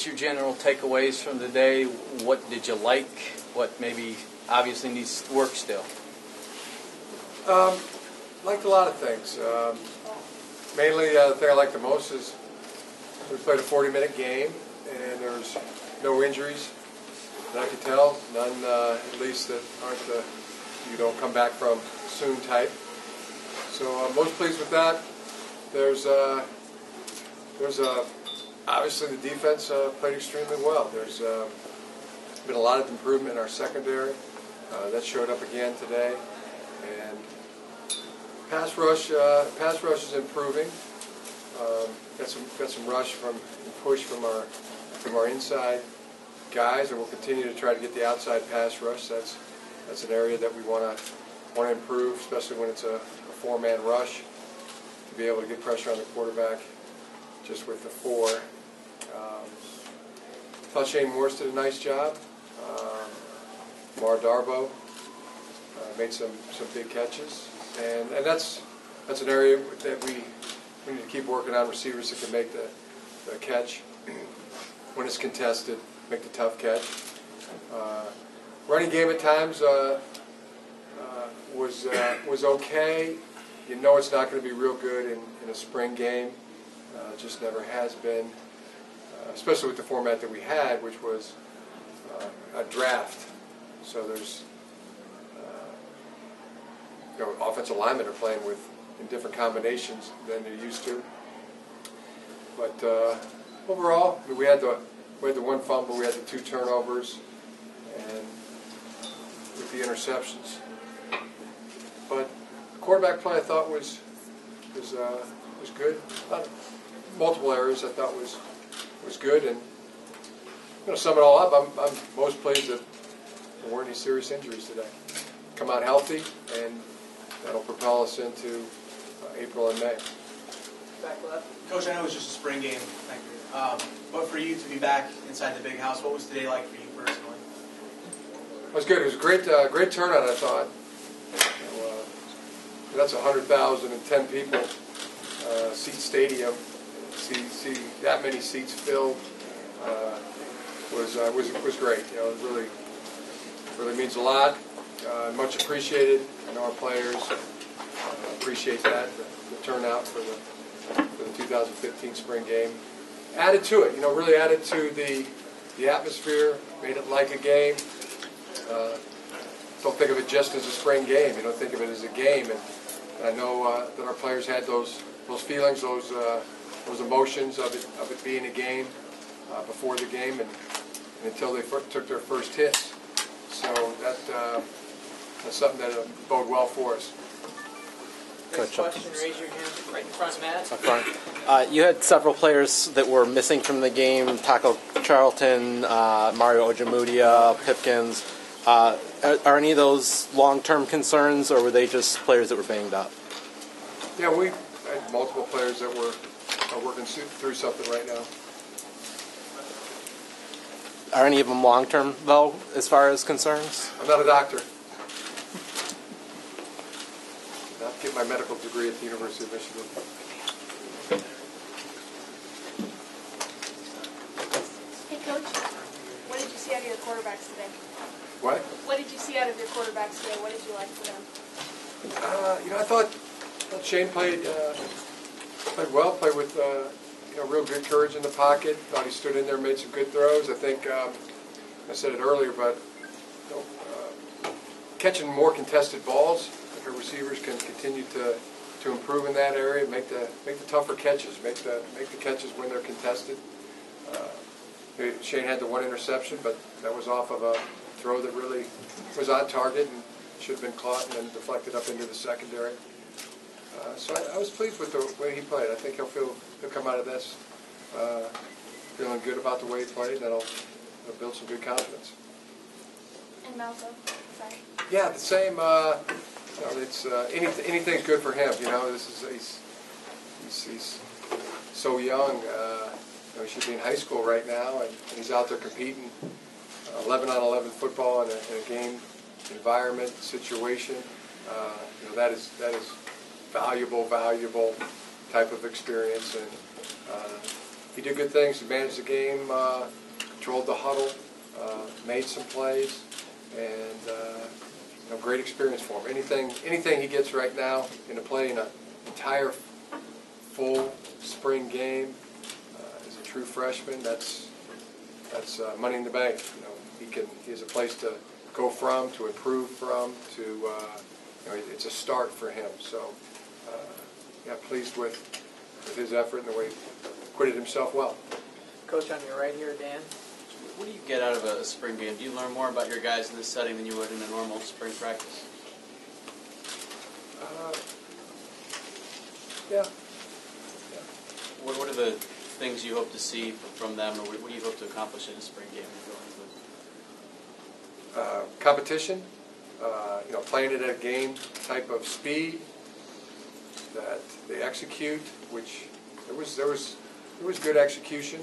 Your general takeaways from the day? What did you like? What maybe obviously needs work still? Liked a lot of things. Mainly the thing I liked the most is we played a 40-minute game and there was no injuries that I could tell. None, at least, that aren't the you don't come back from soon type. So I'm most pleased with that. There's obviously the defense played extremely well. There's been a lot of improvement in our secondary. That showed up again today. And pass rush is improving. Got some rush from push from our inside guys, and we'll continue to try to get the outside pass rush. That's an area that we want to improve, especially when it's a four-man rush, to be able to get pressure on the quarterback just with the four. Thought Shane Morris did a nice job. Harbaugh made some big catches, and that's an area that we need to keep working on. Receivers that can make the catch when it's contested, make the tough catch. Running game at times was okay. You know it's not going to be real good in a spring game. Just never has been, especially with the format that we had, which was a draft. So there's offensive linemen are playing in different combinations than they're used to. But overall, we had the one fumble, we had the 2 turnovers, and with the interceptions. But the quarterback play I thought was good. Multiple areas I thought was good, and to sum it all up, I'm most pleased that there weren't any serious injuries today. Come out healthy, and that'll propel us into April and May. Back left. Coach, I know it was just a spring game. Thank you. But for you to be back inside the big house, what was today like for you personally? It was good. It was a great turnout, I thought. That's 100,010 people seat stadium. See that many seats filled was great. It really means a lot. Much appreciated. I know our players appreciate that, the turnout for the 2015 spring game. Added to it, really added to the atmosphere, made it like a game. Don't think of it just as a spring game. You don't think of it as a game. And I know that our players had those feelings, those emotions of it being a game before the game and until they took their first hits. So that's something that bode well for us. Next question, raise your hand right in front, Matt. Up front. You had several players that were missing from the game: Taco Charlton, Mario Ojemudia, Pipkins. Are any of those long-term concerns, or were they just players that were banged up? Yeah, we had multiple players that are working through something right now. Are any of them long-term, though, as far as concerns? I'm not a doctor. I'll get my medical degree at the University of Michigan. Hey, Coach. What did you see out of your quarterbacks today? What? What did you see out of your quarterbacks today? What did you like for them? I thought Shane played well. Played with real good courage in the pocket. Thought he stood in there, made some good throws. I think I said it earlier, but catching more contested balls. I think our receivers can continue to improve in that area. Make the tougher catches. Make the catches when they're contested. Shane had the one interception, but that was off of a throw that really was on target and should have been caught and then deflected up into the secondary. So I was pleased with the way he played. I think he'll come out of this feeling good about the way he played, and that'll build some good confidence. And Malco, sorry. Yeah, the same. It's anything's good for him. He's so young. He should be in high school right now, and he's out there competing 11-on-11 football in a game environment situation. That is valuable type of experience, and he did good things. He managed the game, controlled the huddle, made some plays, and great experience for him. Anything he gets right now in a play in an entire full spring game as a true freshman, that's money in the bank. He has a place to go from, to improve from, to it's a start for him. So pleased with his effort and the way he acquitted himself well. Coach, on your right here, Dan. What do you get out of a spring game? Do you learn more about your guys in this setting than you would in a normal spring practice? Yeah. What are the things you hope to see from them, or what do you hope to accomplish in a spring game? Competition, playing it at a game type of speed that they execute, which there was good execution,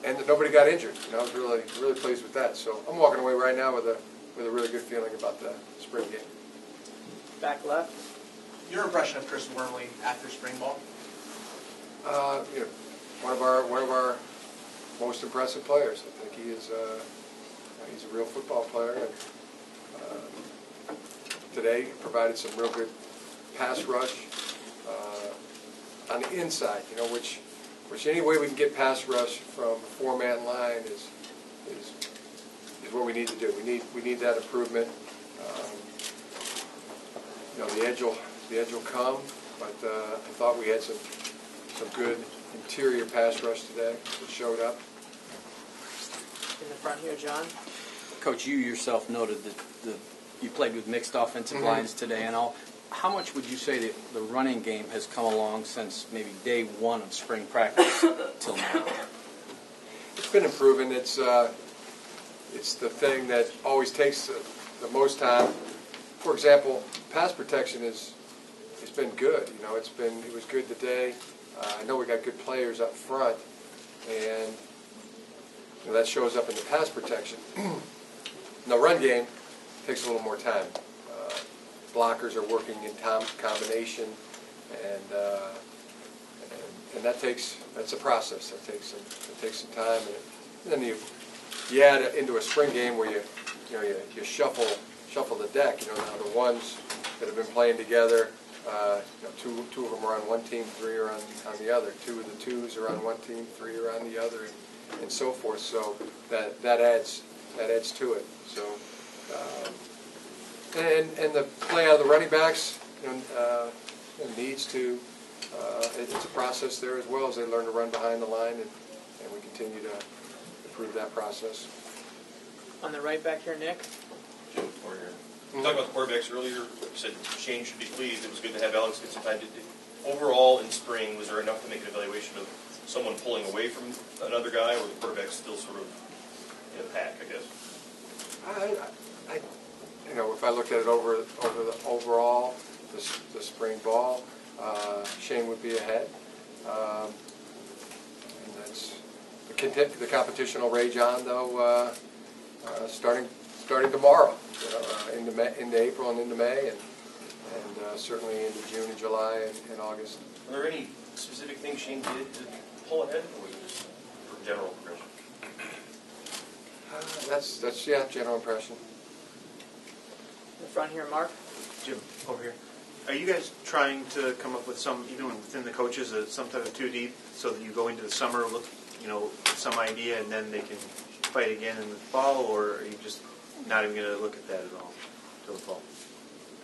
and that nobody got injured. I was really pleased with that. So I'm walking away right now with a really good feeling about the spring game. Back left. Your impression of Chris Wormley after spring ball? One of our most impressive players. I think he's a real football player, and today provided some real good pass rush on the inside. Which any way we can get pass rush from a four-man line is what we need to do. We need that improvement. The edge will come, but I thought we had some good interior pass rush today that showed up. In the front here, John. Coach, you yourself noted that you played with mixed offensive lines today and all. How much would you say that the running game has come along since maybe day one of spring practice till now? It's been improving. It's the thing that always takes the most time. For example, pass protection has been good. It was good today. I know we got good players up front, and that shows up in the pass protection. In the run game, takes a little more time. Blockers are working in combination, and that's a process. That takes some time, and then you add it into a spring game where you shuffle the deck. Now the ones that have been playing together, two of them are on one team, three are on the other. Two of the twos are on one team, three are on the other, and so forth. So that adds to it. So and the play out of the running backs needs to. It's a process there as well as they learn to run behind the line, and we continue to improve that process. On the right back here, Nick. Jim, you talked about the quarterbacks earlier. You said Shane should be pleased. It was good to have Alex get some time. Overall, in spring, was there enough to make an evaluation of someone pulling away from another guy, or the quarterback still sort of in a pack, I guess? If I looked at it over the overall, the spring ball, Shane would be ahead. And that's the competition will rage on though, starting tomorrow, into April and into May, and certainly into June and July and August. Are there any specific things Shane did to pull ahead, or was it just general impression? That's general impression. In the front here, Mark. Jim, over here. Are you guys trying to come up with some, even within the coaches, some type of 2 deep, so that you go into the summer with, some idea, and then they can fight again in the fall, or are you just not even going to look at that at all until the fall?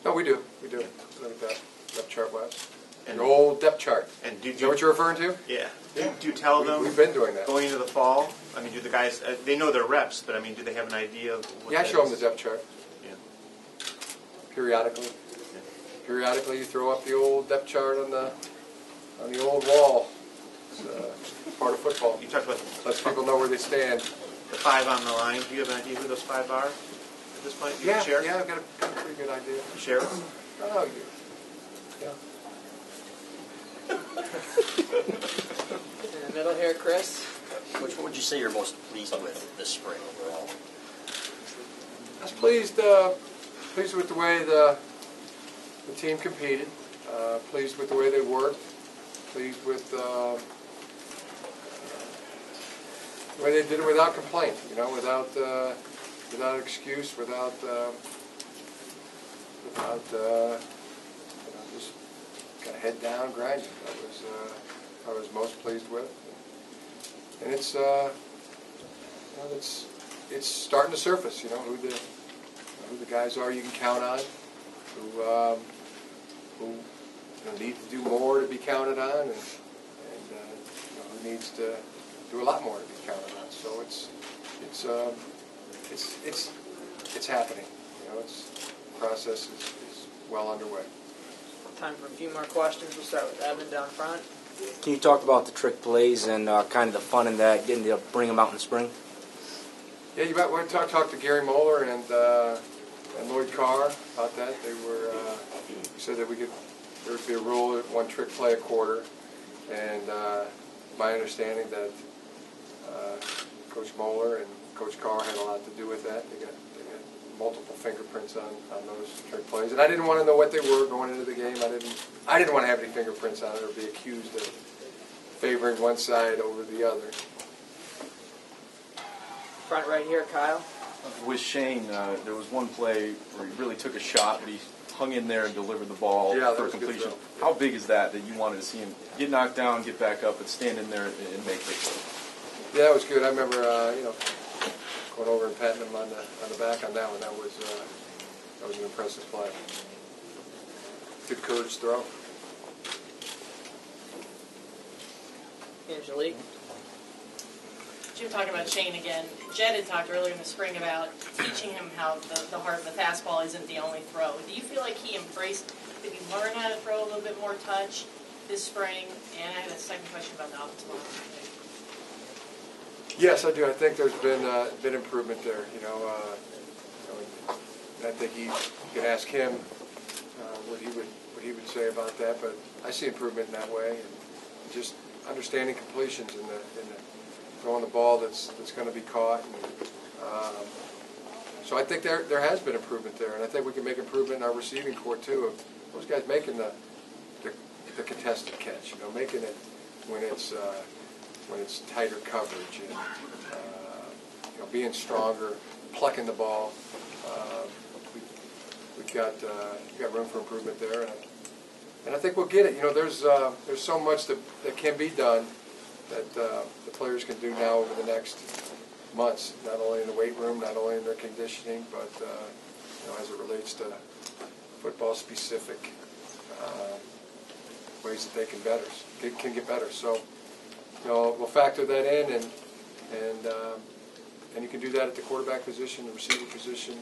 No, we do. Look at that depth chart, Wes. An old depth chart. And is that what you're referring to? Yeah. Do you tell them? We've been doing that. Going into the fall, do the guys, they know their reps, but do they have an idea of what I that show them is? the depth chart. Yeah. Periodically. Periodically, you throw up the old depth chart on the old wall. It's part of football. You talked about Lets people know where they stand. the 5 on the line. Do you have an idea who those 5 are at this point? Yeah, Share? I've got a pretty good idea. Share? Oh, yeah. In the middle here, Chris. Which one would you say you're most pleased with this spring overall? I was pleased with the way the team competed. Pleased with the way they worked. pleased with the way they did it without complaint, without excuse, without just kind of head down grinding. That was I was most pleased with, and it's starting to surface. Who the guys are you can count on, who need to do more to be counted on, and who needs to do a lot more to be counted on. So it's happening. The process is well underway. Time for a few more questions. We'll start with Evan down front. Can you talk about the trick plays and kind of the fun in that, getting to bring them out in spring? Yeah, you might want to talk to Gary Moeller and Lloyd Carr about that. They said that there would be a rule at one trick play a quarter, and my understanding that Coach Moeller and Coach Carr had a lot to do with that. They got multiple fingerprints on those trick plays, and I didn't want to know what they were going into the game. I didn't want to have any fingerprints on it or be accused of favoring one side over the other. Front right here, Kyle. With Shane, there was one play where he really took a shot, but he hung in there and delivered the ball for a completion. How big is that you wanted to see him get knocked down, get back up, and stand in there and make it? Yeah, that was good. I remember, going over and patting him on the back on that one. That was an impressive play. Good courage throw. Angelique. Jim talking about Shane again. Jed had talked earlier in the spring about teaching him how the fastball isn't the only throw. Do you feel like he embraced, did he learn how to throw a little bit more touch this spring? And I had a second question about the offensive line. Yes, I do. I think there's been improvement there. I think you could ask him what he would say about that. But I see improvement in that way, and just understanding completions and the throwing the ball that's going to be caught. And, so I think there has been improvement there, and I think we can make improvement in our receiving corps too. Of those guys making the contested catch, making it when it's tighter coverage, and being stronger, plucking the ball. We've got room for improvement there, and I think we'll get it. There's so much that can be done that the players can do now over the next months, not only in the weight room, not only in their conditioning, but as it relates to football-specific ways that they can get better. So we'll factor that in, and you can do that at the quarterback position, the receiver position,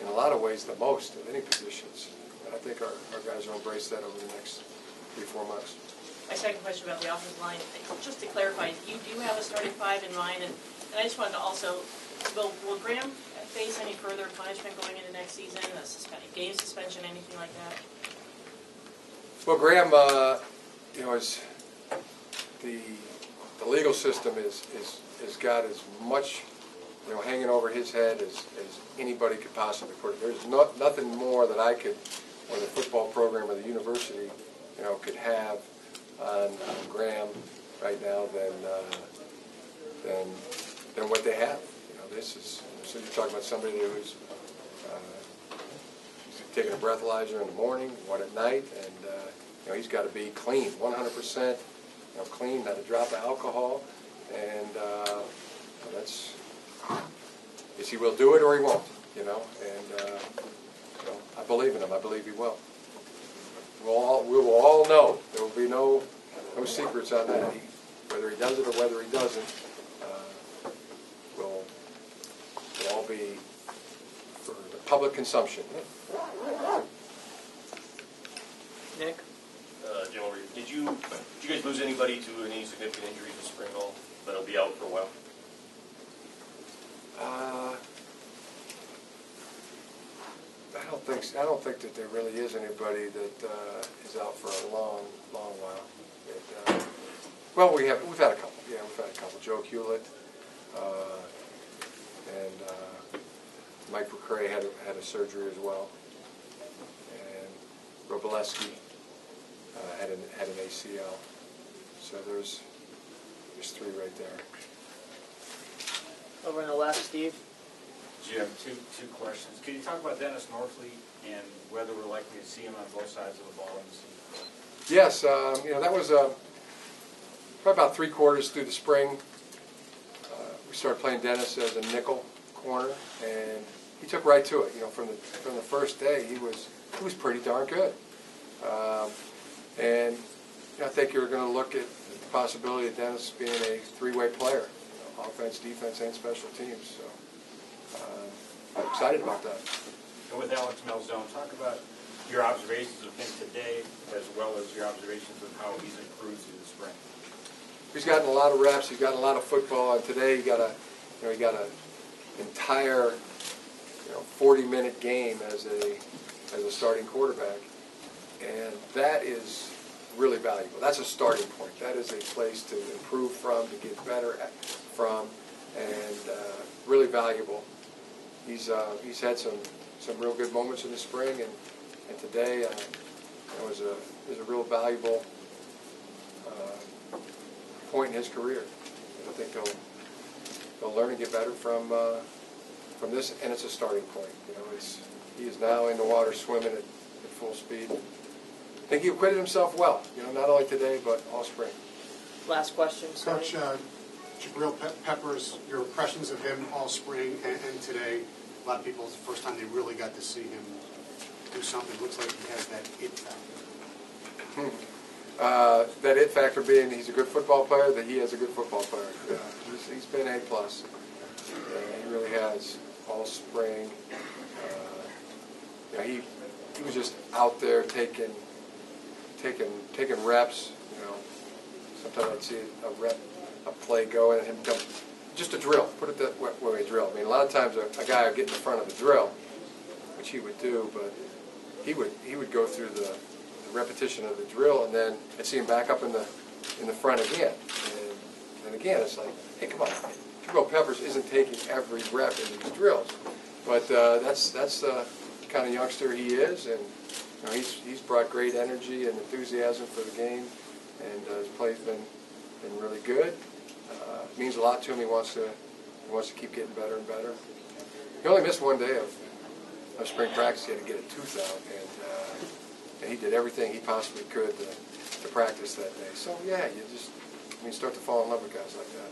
in a lot of ways, the most of any positions. And I think our guys will embrace that over the next 3-4 months. My second question about the offensive line, just to clarify, you do have a starting five in mind, and I just wanted to also, will Graham face any further punishment going into next season, a game suspension, anything like that? Well, Graham, is the legal system is got as much hanging over his head as anybody could possibly put. There's nothing more that I could, or the football program or the university, could have on Graham right now than what they have. This is, so you're talking about somebody who's taking a breathalyzer in the morning, one at night, and he's got to be clean, 100%, clean, not a drop of alcohol, and that's, yes, he will do it or he won't, and I believe in him. I believe he will. We will all know. There will be no secrets on that. Whether he does it or whether he doesn't, will all be for the public consumption. Nick? Jim, did you guys lose anybody to any significant injuries this spring at all that'll be out for a while? I don't think that there really is anybody that is out for a long while. Well, we've had a couple. Yeah, we've had a couple. Joe Hewlett and Mike McCray had a surgery as well, and Roboleski. had an ACL. So there's 3 right there. Over on the left, Steve. Jim, two questions. Can you talk about Dennis Norfleet and whether we're likely to see him on both sides of the ball in the season? Yes, that was probably about 3/4 through the spring. We started playing Dennis as a nickel corner, and he took right to it. From the first day, he was pretty darn good. And I think you're going to look at the possibility of Dennis being a 3-way player, offense, defense, and special teams. So I'm excited about that. And with Alex Melzone, talk about your observations of him today, as well as your observations of how he's improved through the spring. He's gotten a lot of reps. He's gotten a lot of football, and today he got an entire 40-minute game as a starting quarterback, and that is really valuable. That's a starting point. That is a place to improve from, to get better from, and really valuable. He's had some real good moments in the spring, and today was a real valuable point in his career. I think he'll learn to get better from this, and it's a starting point. He is now in the water swimming at full speed. I think he acquitted himself well. Not only today but all spring. Last question, Coach. Jabril Peppers, your impressions of him all spring and today. A lot of people, it's the first time they really got to see him do something. It looks like he has that it factor. That it factor being he's a good football player, that he has a good football player. He's been A+. He really has all spring. He was just out there taking reps. Sometimes I'd see a play go and him come, just a drill. Put it that way, drill. I mean, a lot of times a guy would get in the front of the drill, which he would do, but he would go through the repetition of the drill, and then I'd see him back up in the front again. And again, it's like, hey, come on. Jabril Peppers isn't taking every rep in these drills, but that's the kind of youngster he is, and he's brought great energy and enthusiasm for the game, and his play's been really good. It means a lot to him. He wants to keep getting better and better. He only missed one day of spring practice. He had to get a tooth out, and he did everything he possibly could to practice that day. So yeah, you start to fall in love with guys like that.